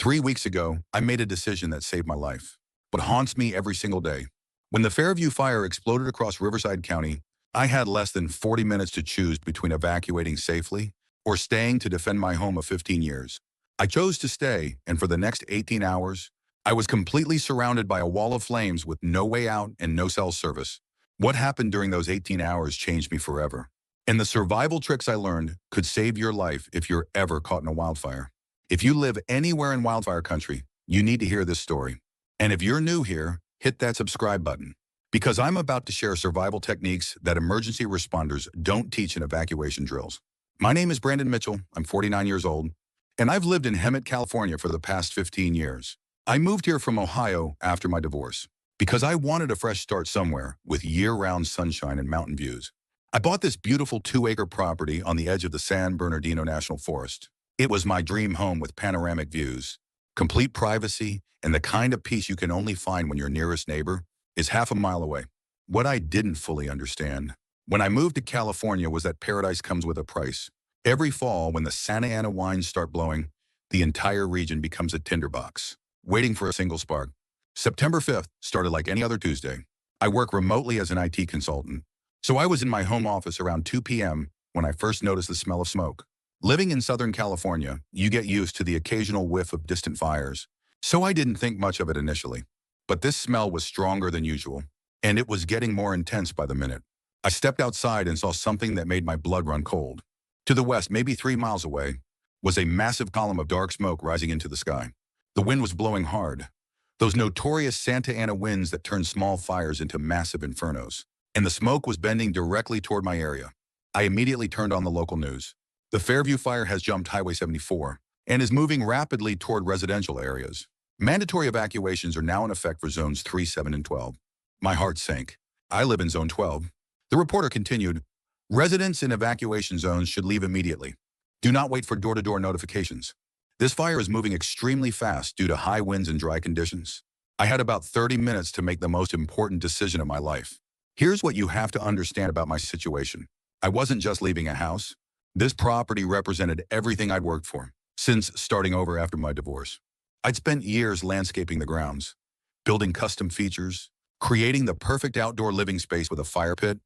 3 weeks ago, I made a decision that saved my life, but haunts me every single day. When the Fairview fire exploded across Riverside County, I had less than 40 minutes to choose between evacuating safely or staying to defend my home of 15 years. I chose to stay, and for the next 18 hours, I was completely surrounded by a wall of flames with no way out and no cell service. What happened during those 18 hours changed me forever. And the survival tricks I learned could save your life if you're ever caught in a wildfire. If you live anywhere in wildfire country, you need to hear this story. And if you're new here, hit that subscribe button, because I'm about to share survival techniques that emergency responders don't teach in evacuation drills. My name is Brandon Mitchell. I'm 49 years old, and I've lived in Hemet, California for the past 15 years. I moved here from Ohio after my divorce because I wanted a fresh start somewhere with year-round sunshine and mountain views. I bought this beautiful 2-acre property on the edge of the San Bernardino National Forest. It was my dream home with panoramic views, complete privacy, and the kind of peace you can only find when your nearest neighbor is half a mile away. What I didn't fully understand when I moved to California was that paradise comes with a price. Every fall, when the Santa Ana wines start blowing, the entire region becomes a tinderbox, waiting for a single spark. September 5th started like any other Tuesday. I work remotely as an IT consultant, so I was in my home office around 2 p.m. when I first noticed the smell of smoke. Living in Southern California, you get used to the occasional whiff of distant fires, so I didn't think much of it initially. But this smell was stronger than usual, and it was getting more intense by the minute. I stepped outside and saw something that made my blood run cold. To the west, maybe 3 miles away, was a massive column of dark smoke rising into the sky. The wind was blowing hard, those notorious Santa Ana winds that turn small fires into massive infernos. And the smoke was bending directly toward my area. I immediately turned on the local news. The Fairview fire has jumped Highway 74 and is moving rapidly toward residential areas. Mandatory evacuations are now in effect for zones 3, 7, and 12. My heart sank. I live in zone 12. The reporter continued, residents in evacuation zones should leave immediately. Do not wait for door-to-door notifications. This fire is moving extremely fast due to high winds and dry conditions. I had about 30 minutes to make the most important decision of my life. Here's what you have to understand about my situation. I wasn't just leaving a house. This property represented everything I'd worked for since starting over after my divorce. I'd spent years landscaping the grounds, building custom features, creating the perfect outdoor living space with a fire pit,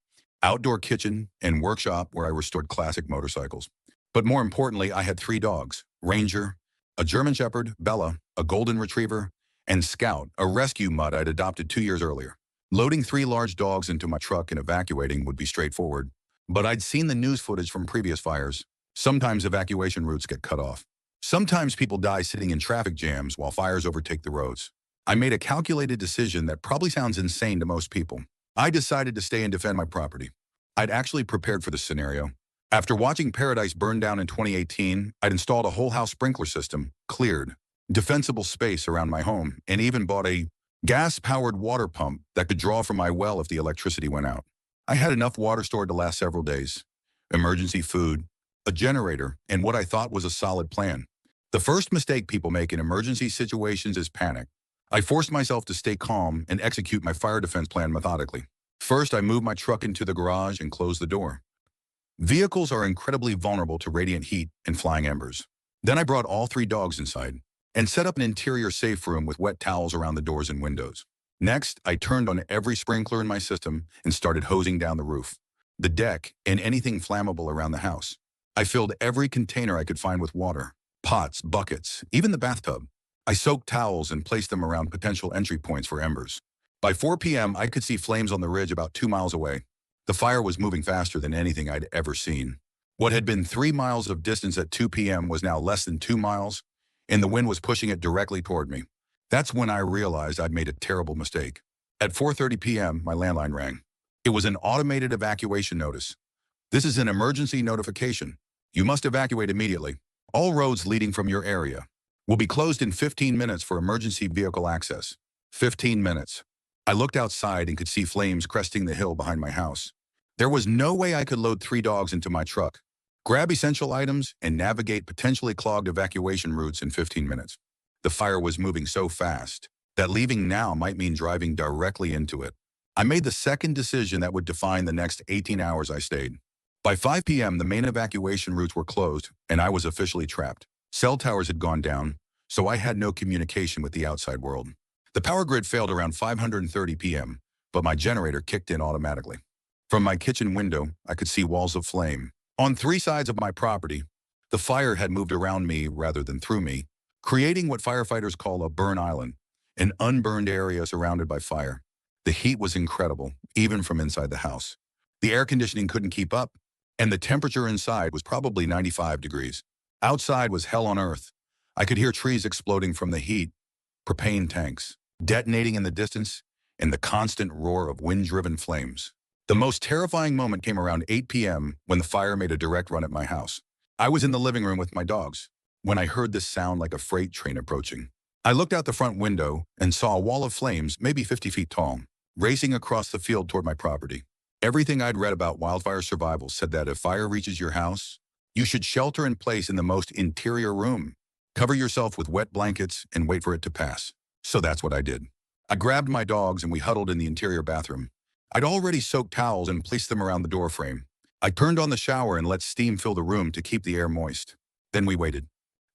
outdoor kitchen, and workshop where I restored classic motorcycles. But more importantly, I had 3 dogs, Ranger, a German Shepherd, Bella, a Golden Retriever, and Scout, a rescue mutt I'd adopted 2 years earlier. Loading 3 large dogs into my truck and evacuating would be straightforward, but I'd seen the news footage from previous fires. Sometimes evacuation routes get cut off. Sometimes people die sitting in traffic jams while fires overtake the roads. I made a calculated decision that probably sounds insane to most people. I decided to stay and defend my property. I'd actually prepared for this scenario. After watching Paradise burn down in 2018, I'd installed a whole house sprinkler system, cleared defensible space around my home, and even bought a gas-powered water pump that could draw from my well if the electricity went out. I had enough water stored to last several days, emergency food, a generator, and what I thought was a solid plan. The first mistake people make in emergency situations is panic. I forced myself to stay calm and execute my fire defense plan methodically. First, I moved my truck into the garage and closed the door. Vehicles are incredibly vulnerable to radiant heat and flying embers. Then I brought all 3 dogs inside and set up an interior safe room with wet towels around the doors and windows. Next, I turned on every sprinkler in my system and started hosing down the roof, the deck, and anything flammable around the house. I filled every container I could find with water, pots, buckets, even the bathtub. I soaked towels and placed them around potential entry points for embers. By 4 p.m., I could see flames on the ridge about 2 miles away. The fire was moving faster than anything I'd ever seen. What had been 3 miles of distance at 2 p.m. was now less than 2 miles, and the wind was pushing it directly toward me. That's when I realized I'd made a terrible mistake. At 4:30 p.m., my landline rang. It was an automated evacuation notice. This is an emergency notification. You must evacuate immediately. All roads leading from your area will be closed in 15 minutes for emergency vehicle access. 15 minutes. I looked outside and could see flames cresting the hill behind my house. There was no way I could load 3 dogs into my truck, grab essential items, and navigate potentially clogged evacuation routes in 15 minutes. The fire was moving so fast that leaving now might mean driving directly into it. I made the second decision that would define the next 18 hours I stayed. By 5 p.m., the main evacuation routes were closed, and I was officially trapped. Cell towers had gone down, so I had no communication with the outside world. The power grid failed around 5:30 p.m., but my generator kicked in automatically. From my kitchen window, I could see walls of flame. On three sides of my property, the fire had moved around me rather than through me, creating what firefighters call a burn island, an unburned area surrounded by fire. The heat was incredible, even from inside the house. The air conditioning couldn't keep up, and the temperature inside was probably 95 degrees. Outside was hell on earth. I could hear trees exploding from the heat, propane tanks detonating in the distance, and the constant roar of wind-driven flames. The most terrifying moment came around 8 p.m. when the fire made a direct run at my house. I was in the living room with my dogs when I heard this sound like a freight train approaching. I looked out the front window and saw a wall of flames, maybe 50 feet tall, racing across the field toward my property. Everything I'd read about wildfire survival said that if fire reaches your house, you should shelter in place in the most interior room. Cover yourself with wet blankets and wait for it to pass. So that's what I did. I grabbed my dogs and we huddled in the interior bathroom. I'd already soaked towels and placed them around the door frame. I turned on the shower and let steam fill the room to keep the air moist. Then we waited.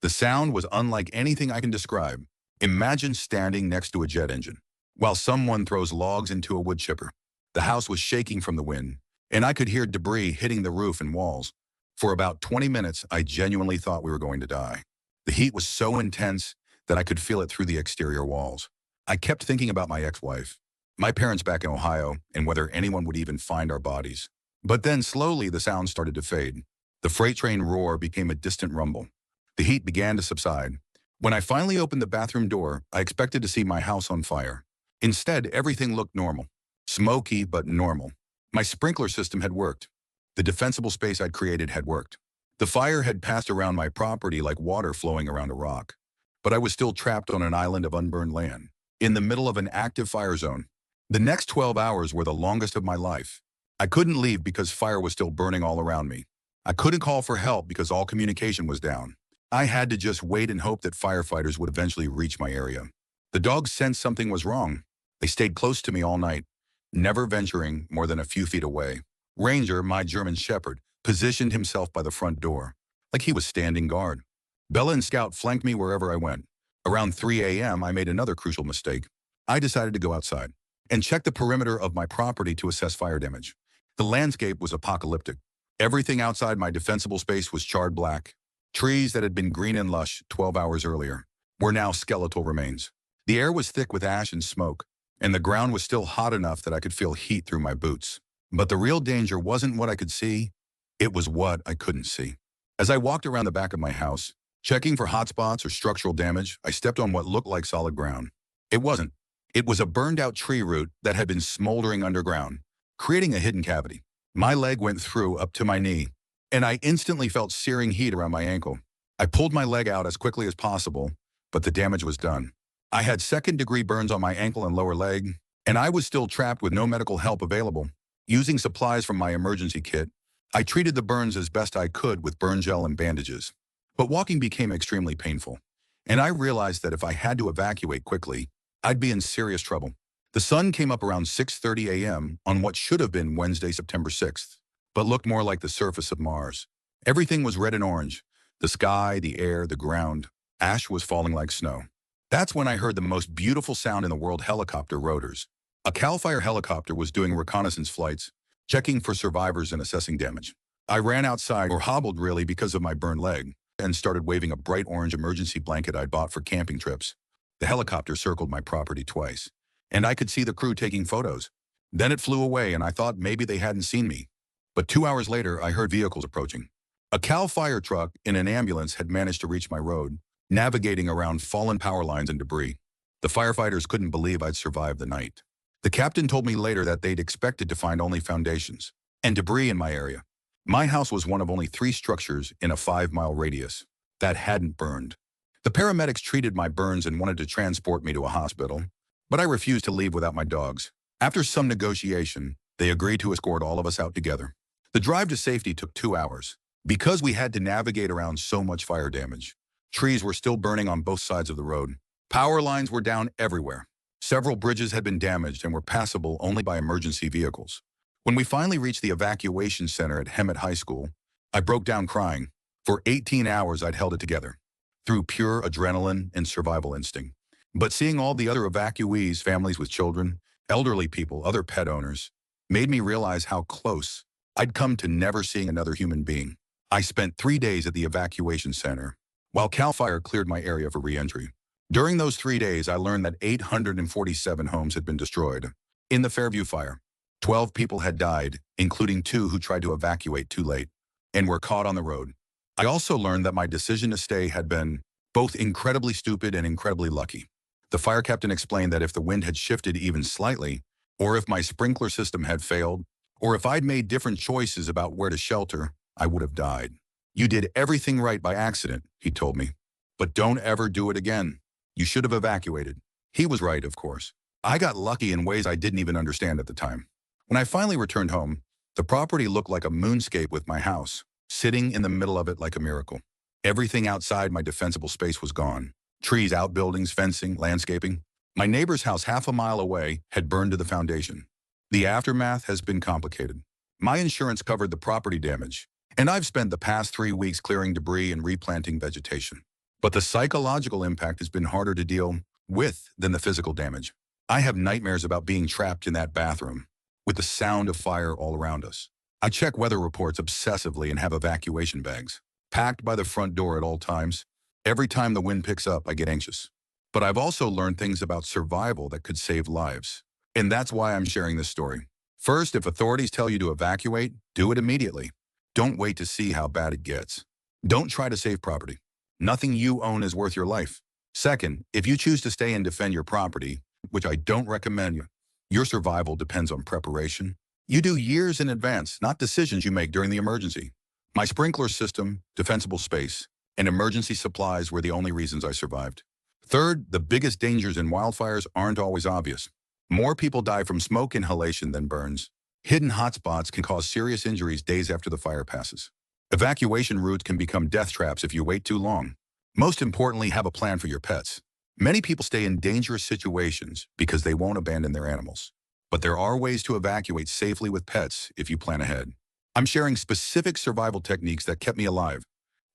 The sound was unlike anything I can describe. Imagine standing next to a jet engine while someone throws logs into a wood chipper. The house was shaking from the wind, and I could hear debris hitting the roof and walls. For about 20 minutes, I genuinely thought we were going to die. The heat was so intense that I could feel it through the exterior walls. I kept thinking about my ex-wife, my parents back in Ohio, and whether anyone would even find our bodies. But then slowly the sound started to fade. The freight train roar became a distant rumble. The heat began to subside. When I finally opened the bathroom door, I expected to see my house on fire. Instead, everything looked normal. Smoky, but normal. My sprinkler system had worked. The defensible space I'd created had worked. The fire had passed around my property like water flowing around a rock. But I was still trapped on an island of unburned land, in the middle of an active fire zone. The next 12 hours were the longest of my life. I couldn't leave because fire was still burning all around me. I couldn't call for help because all communication was down. I had to just wait and hope that firefighters would eventually reach my area. The dogs sensed something was wrong. They stayed close to me all night, never venturing more than a few feet away. Ranger, my German shepherd, positioned himself by the front door, like he was standing guard. Bella and Scout flanked me wherever I went. Around 3 a.m., I made another crucial mistake. I decided to go outside and check the perimeter of my property to assess fire damage. The landscape was apocalyptic. Everything outside my defensible space was charred black. Trees that had been green and lush 12 hours earlier were now skeletal remains. The air was thick with ash and smoke, and the ground was still hot enough that I could feel heat through my boots. But the real danger wasn't what I could see, it was what I couldn't see. As I walked around the back of my house, checking for hot spots or structural damage, I stepped on what looked like solid ground. It wasn't. It was a burned-out tree root that had been smoldering underground, creating a hidden cavity. My leg went through up to my knee, and I instantly felt searing heat around my ankle. I pulled my leg out as quickly as possible, but the damage was done. I had second-degree burns on my ankle and lower leg, and I was still trapped with no medical help available. Using supplies from my emergency kit, I treated the burns as best I could with burn gel and bandages. But walking became extremely painful, and I realized that if I had to evacuate quickly, I'd be in serious trouble. The sun came up around 6:30 a.m. on what should have been Wednesday, September 6th, but looked more like the surface of Mars. Everything was red and orange. The sky, the air, the ground. Ash was falling like snow. That's when I heard the most beautiful sound in the world: helicopter rotors. A CAL FIRE helicopter was doing reconnaissance flights, checking for survivors and assessing damage. I ran outside, or hobbled really because of my burned leg, and started waving a bright orange emergency blanket I'd bought for camping trips. The helicopter circled my property twice, and I could see the crew taking photos. Then it flew away, and I thought maybe they hadn't seen me. But 2 hours later, I heard vehicles approaching. A CAL FIRE truck and an ambulance had managed to reach my road, navigating around fallen power lines and debris. The firefighters couldn't believe I'd survived the night. The captain told me later that they'd expected to find only foundations and debris in my area. My house was one of only 3 structures in a 5-mile radius that hadn't burned. The paramedics treated my burns and wanted to transport me to a hospital, but I refused to leave without my dogs. After some negotiation, they agreed to escort all of us out together. The drive to safety took 2 hours. Because we had to navigate around so much fire damage, trees were still burning on both sides of the road. Power lines were down everywhere. Several bridges had been damaged and were passable only by emergency vehicles. When we finally reached the evacuation center at Hemet High School, I broke down crying. For 18 hours, I'd held it together. through pure adrenaline and survival instinct. But seeing all the other evacuees, families with children, elderly people, other pet owners, made me realize how close I'd come to never seeing another human being. I spent 3 days at the evacuation center, while CAL FIRE cleared my area for re-entry. During those 3 days, I learned that 847 homes had been destroyed. In the Fairview fire, 12 people had died, including 2 who tried to evacuate too late and were caught on the road. I also learned that my decision to stay had been both incredibly stupid and incredibly lucky. The fire captain explained that if the wind had shifted even slightly, or if my sprinkler system had failed, or if I'd made different choices about where to shelter, I would have died. "You did everything right by accident," he told me, "but don't ever do it again. You should have evacuated." He was right, of course. I got lucky in ways I didn't even understand at the time. When I finally returned home, the property looked like a moonscape with my house sitting in the middle of it like a miracle. Everything outside my defensible space was gone. Trees, outbuildings, fencing, landscaping. My neighbor's house half a mile away had burned to the foundation. The aftermath has been complicated. My insurance covered the property damage, and I've spent the past 3 weeks clearing debris and replanting vegetation. But the psychological impact has been harder to deal with than the physical damage. I have nightmares about being trapped in that bathroom, with the sound of fire all around us. I check weather reports obsessively and have evacuation bags packed by the front door at all times. Every time the wind picks up, I get anxious. But I've also learned things about survival that could save lives. And that's why I'm sharing this story. First, if authorities tell you to evacuate, do it immediately. Don't wait to see how bad it gets. Don't try to save property. Nothing you own is worth your life. Second, if you choose to stay and defend your property, which I don't recommend, your survival depends on preparation. You do years in advance, not decisions you make during the emergency. My sprinkler system, defensible space, and emergency supplies were the only reasons I survived. Third, the biggest dangers in wildfires aren't always obvious. More people die from smoke inhalation than burns. Hidden hotspots can cause serious injuries days after the fire passes. Evacuation routes can become death traps if you wait too long. Most importantly, have a plan for your pets. Many people stay in dangerous situations because they won't abandon their animals. But there are ways to evacuate safely with pets if you plan ahead. I'm sharing specific survival techniques that kept me alive,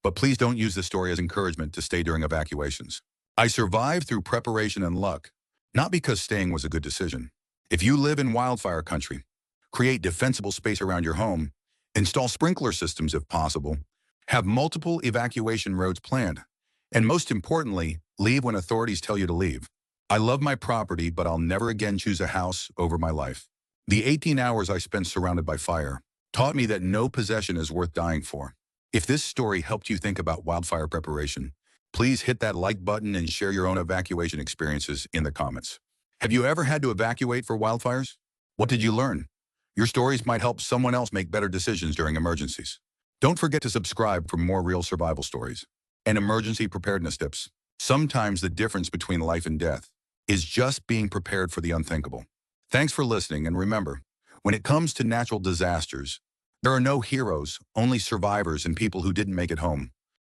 but please don't use this story as encouragement to stay during evacuations. I survived through preparation and luck, not because staying was a good decision. If you live in wildfire country, create defensible space around your home, install sprinkler systems if possible, have multiple evacuation roads planned, and most importantly, leave when authorities tell you to leave. I love my property, but I'll never again choose a house over my life. The 18 hours I spent surrounded by fire taught me that no possession is worth dying for. If this story helped you think about wildfire preparation, please hit that like button and share your own evacuation experiences in the comments. Have you ever had to evacuate for wildfires? What did you learn? Your stories might help someone else make better decisions during emergencies. Don't forget to subscribe for more real survival stories and emergency preparedness tips. Sometimes the difference between life and death is just being prepared for the unthinkable. Thanks for listening, and remember, when it comes to natural disasters, there are no heroes, only survivors and people who didn't make it home.